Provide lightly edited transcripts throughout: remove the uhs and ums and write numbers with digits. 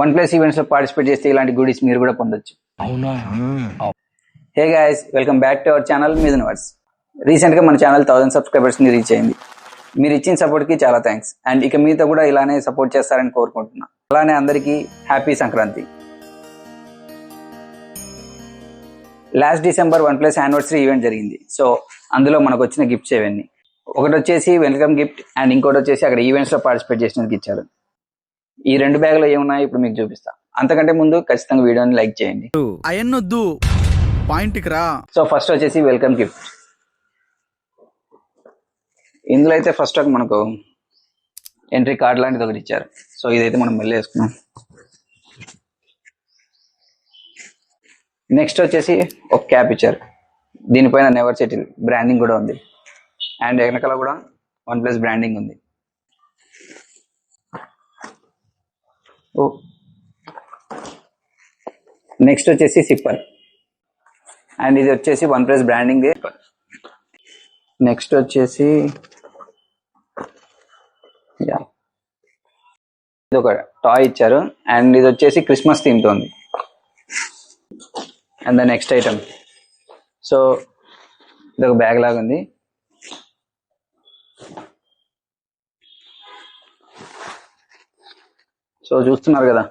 One plus events లో participate చేస్తే ఇలాంటి గుడీస్ మీరు కూడా పొందొచ్చు. అవునా? Hey guys, welcome back to our channel మిథునవర్స్. రీసెంట్ గా మన ఛానల్ 1000 సబ్స్క్రైబర్స్ ని రీచ్ అయింది. మీరు ఇచ్చిన సపోర్ట్ కి చాలా థ్యాంక్స్. అండ్ ఇక మీతో కూడా ఇలానే సపోర్ట్ చేస్తారని కోరుకుంటున్నా. అలానే అందరికీ happy Sankranti. Last December one plus anniversary event జరిగింది. సో అందులో మనకు వచ్చిన గిఫ్ట్స్ ఇవన్నీ. ఒకటి వచ్చేసి వెల్కమ్ గిఫ్ట్ అండ్ ఇంకోటి వచ్చేసి అక్కడ ఈవెంట్స్ లో పార్టిసిపేట్ చేసినందుకు ఇచ్చారు. ఈ రెండు బ్యాగులు ఏమున్నాయో ఇప్పుడు మీకు చూపిస్తా. అంతకంటే ముందు ఖచ్చితంగా వీడియోని లైక్ చేయండి. అయన్నొద్దు, పాయింట్ కి రా. సో ఫస్ట్ వచ్చేసి వెల్కమ్ గిఫ్ట్. ఇందులో అయితే ఫస్ట్ ఒక మనకు ఎంట్రీ కార్డ్ లాంటిది ఒకటి ఇచ్చారు. సో ఇదైతే మనం మళ్ళీ వేసుకున్నాం. నెక్స్ట్ వచ్చేసి ఒక క్యాప్ ఇచ్చారు. దీనిపైన నెవర్ సెటిల్ బ్రాండింగ్ కూడా ఉంది. అండ్ వెనకాల కూడా వన్ ప్లస్ బ్రాండింగ్ ఉంది. నెక్స్ట్ వచ్చేసి సిప్పర్. అండ్ ఇది వచ్చేసి వన్ ప్లస్ బ్రాండింగ్. నెక్స్ట్ వచ్చేసి ఇది ఒక టాయ్ ఇచ్చారు. అండ్ ఇది వచ్చేసి క్రిస్మస్ థీమ్ తో ఉంది. And the next item, so ఇది ఒక బ్యాగ్ లాగా ఉంది. సో చూస్తున్నారు కదా,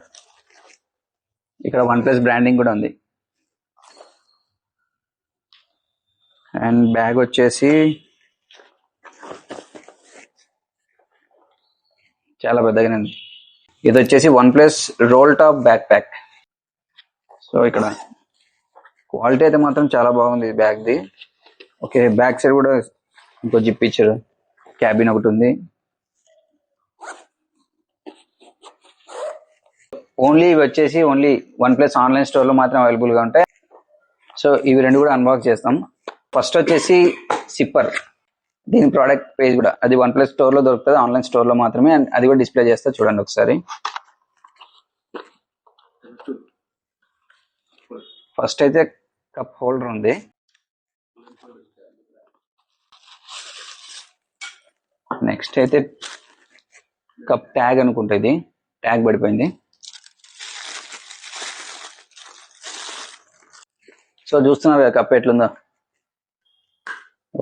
ఇక్కడ వన్ ప్లస్ బ్రాండింగ్ కూడా ఉంది. అండ్ బ్యాగ్ వచ్చేసి చాలా పెద్దగానే ఉంది. ఇది వచ్చేసి OnePlus roll top backpack. So ఇక్కడ క్వాలిటీ అయితే మాత్రం చాలా బాగుంది బ్యాగ్ది. ఓకే, బ్యాక్ సైడ్ కూడా ఇంకో జిప్ ఇచ్చారు. క్యాబిన్ ఒకటి ఉంది. ఓన్లీ ఇవి వచ్చేసి only one plus online store లో మాత్రం అవైలబుల్ గా ఉంటాయి. సో ఇవి రెండు కూడా అన్బాక్స్ చేస్తాం. ఫస్ట్ వచ్చేసి సిప్పర్. దీని ప్రోడక్ట్ పేజ్ కూడా అది వన్ ప్లస్ స్టోర్ లో దొరుకుతుంది, ఆన్లైన్ స్టోర్ లో మాత్రమే. అండ్ అది కూడా డిస్ప్లే చేస్తా, చూడండి ఒకసారి. ఫస్ట్ అయితే కప్ హోల్డర్ ఉంది. నెక్స్ట్ అయితే కప్ ట్యాగ్ అనుకుంటా, ఇది ట్యాగ్ పడిపోయింది. సో చూస్తున్నారు కదా కప్ ఎట్లుందో.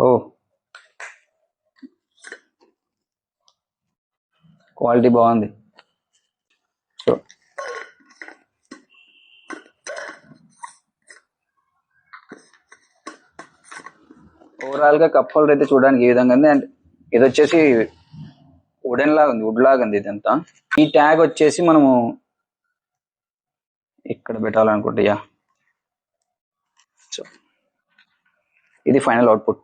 ఓ, క్వాలిటీ బాగుంది. సో ఓవరాల్ గా కప్ హోల్డర్ అయితే చూడడానికి ఈ విధంగా ఉంది. అండ్ ఇది వచ్చేసి వుడెన్ లాగా ఉంది, వుడ్ లాగా ఉంది ఇదంతా. ఈ ట్యాగ్ వచ్చేసి మనము ఇక్కడ పెట్టాలనుకుంటా. సో ఇది ఫైనల్ అవుట్పుట్.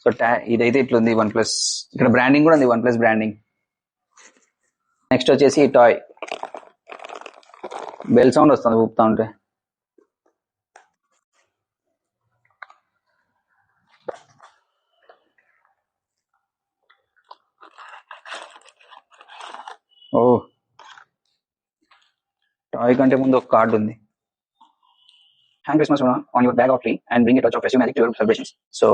సో ఇదైతే ఇట్లుంది వన్ ప్లస్. ఇక్కడ బ్రాండింగ్ కూడా ఉంది, వన్ ప్లస్ బ్రాండింగ్. నెక్స్ట్ వచ్చేసి ఈ టాయ్. బెల్ సౌండ్ వస్తుంది ఊపుతా ఉంటే. ఓ, టాయ్ కంటే ముందు ఒక కార్డు ఉంది. Hang Christmas on your bag of tree and bring it touch of festive magic to your celebrations. So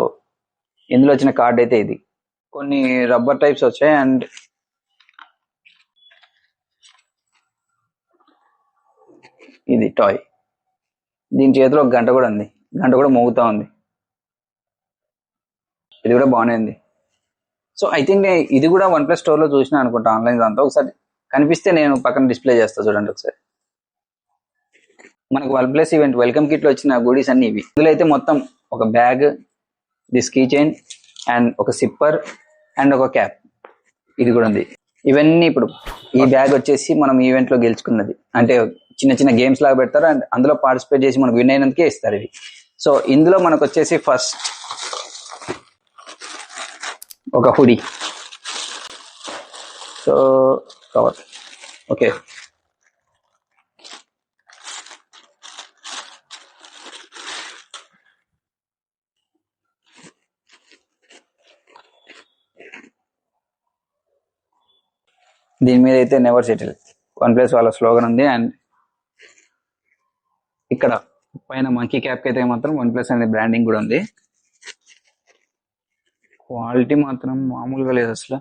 ఇందులో వచ్చిన కార్డ్ అయితే ఇది. కొన్ని రబ్బర్ టైప్స్ వచ్చాయి. అండ్ ఇది టాయ్. దీని చేతిలో ఒక గంట కూడా ఉంది, గంట కూడా మోగుతా ఉంది. ఇది కూడా బాగానే ఉంది. సో ఐ థింక్ ఇది కూడా వన్ ప్లస్ స్టోర్ లో చూసిన అనుకుంటా, ఆన్లైన్ దాంతో. ఒకసారి కనిపిస్తే నేను పక్కన డిస్ప్లే చేస్తా, చూడండి ఒకసారి. మనకు OnePlus event welcome kit లో వచ్చిన గూడీస్ అన్ని ఇవి. ఇందులో అయితే మొత్తం ఒక bag, this key chain and ఒక సిప్పర్ అండ్ ఒక క్యాప్, ఇది కూడా ఉంది. ఇవన్నీ ఇప్పుడు ఈ బ్యాగ్ వచ్చేసి మనం ఈవెంట్ లో గెలుచుకున్నది. అంటే చిన్న చిన్న గేమ్స్ లాగా పెడతారు అండ్ అందులో పార్టిసిపేట్ చేసి మనకు విన్ అయినందుకే ఇస్తారు ఇవి. సో ఇందులో మనకు వచ్చేసి ఫస్ట్ ఒక హుడీ. So cover, okay. దీని మీద అయితే నెవర్ సెటిల్ వన్ ప్లస్ వాళ్ళ స్లోగన్ ఉంది. అండ్ ఇక్కడ పైన మంకీ క్యాప్ అయితే మాత్రం వన్ ప్లస్ అనే బ్రాండింగ్ కూడా ఉంది. క్వాలిటీ మాత్రం మామూలుగా లేదు అసలు.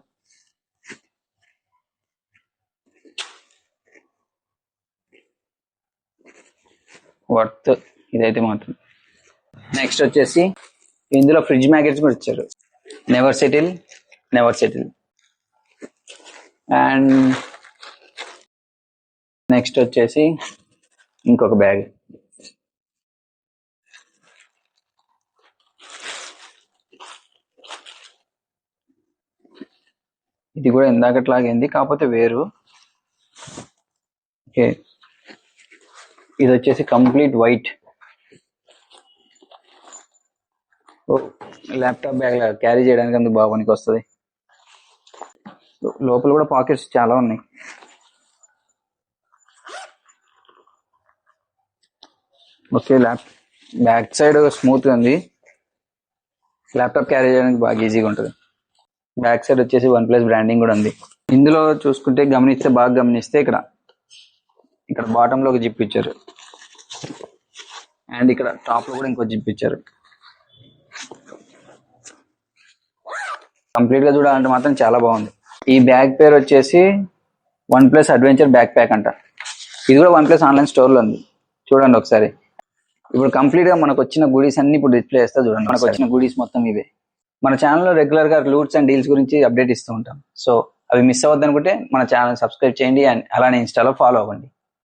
వర్త్ ఇదైతే మాత్రం. నెక్స్ట్ వచ్చేసి ఇందులో ఫ్రిడ్జ్ మ్యాగ్నెట్స్ కూడా ఇచ్చారు. Never settle. అండ్ నెక్స్ట్ వచ్చేసి ఇంకొక బ్యాగ్. ఇది కూడా ఇందాకట్లాగైంది, కాకపోతే వేరు. ఓకే, ఇది వచ్చేసి కంప్లీట్ వైట్. ల్యాప్టాప్ బ్యాగ్ లాగా క్యారీ చేయడానికి అందుకు బాగా పనికి వస్తుంది. లోపల కూడా పాకెట్స్ చాలా ఉన్నాయి. ఓకే, బ్యాక్ సైడ్ స్మూత్ ఉంది, ల్యాప్టాప్ క్యారీ చేయడానికి బాగా ఈజీగా ఉంటుంది. బ్యాక్ సైడ్ వచ్చేసి OnePlus బ్రాండింగ్ కూడా ఉంది. ఇందులో చూసుకుంటే బాగా గమనిస్తే ఇక్కడ బాటమ్ లో ఒక జిప్ ఇచ్చారు, అండ్ ఇక్కడ టాప్ లో కూడా ఇంకో జిప్ ఇచ్చారు. కంప్లీట్ గా చూడాలంటే మాత్రం చాలా బాగుంది. ఈ బ్యాగ్ పేరు వచ్చేసి OnePlus అడ్వెంచర్ బ్యాక్ ప్యాక్ అంట. ఇది కూడా OnePlus ఆన్లైన్ స్టోర్ లో ఉంది, చూడండి ఒకసారి. ఇప్పుడు కంప్లీట్ గా మనకు వచ్చిన గుడీస్ అన్ని ఇప్పుడు డిస్ప్లే చేస్తా చూడండి. మనకు వచ్చిన గుడీస్ మొత్తం ఇవే. మన ఛానల్లో రెగ్యులర్ గా లూట్స్ అండ్ డీల్స్ గురించి అప్డేట్ ఇస్తూ ఉంటాం. సో అవి మిస్ అవ్వద్దు అనుకుంటే మన ఛానల్ సబ్స్క్రైబ్ చేయండి, అండ్ అలానే ఇన్స్టాలో ఫాలో అవ్వండి.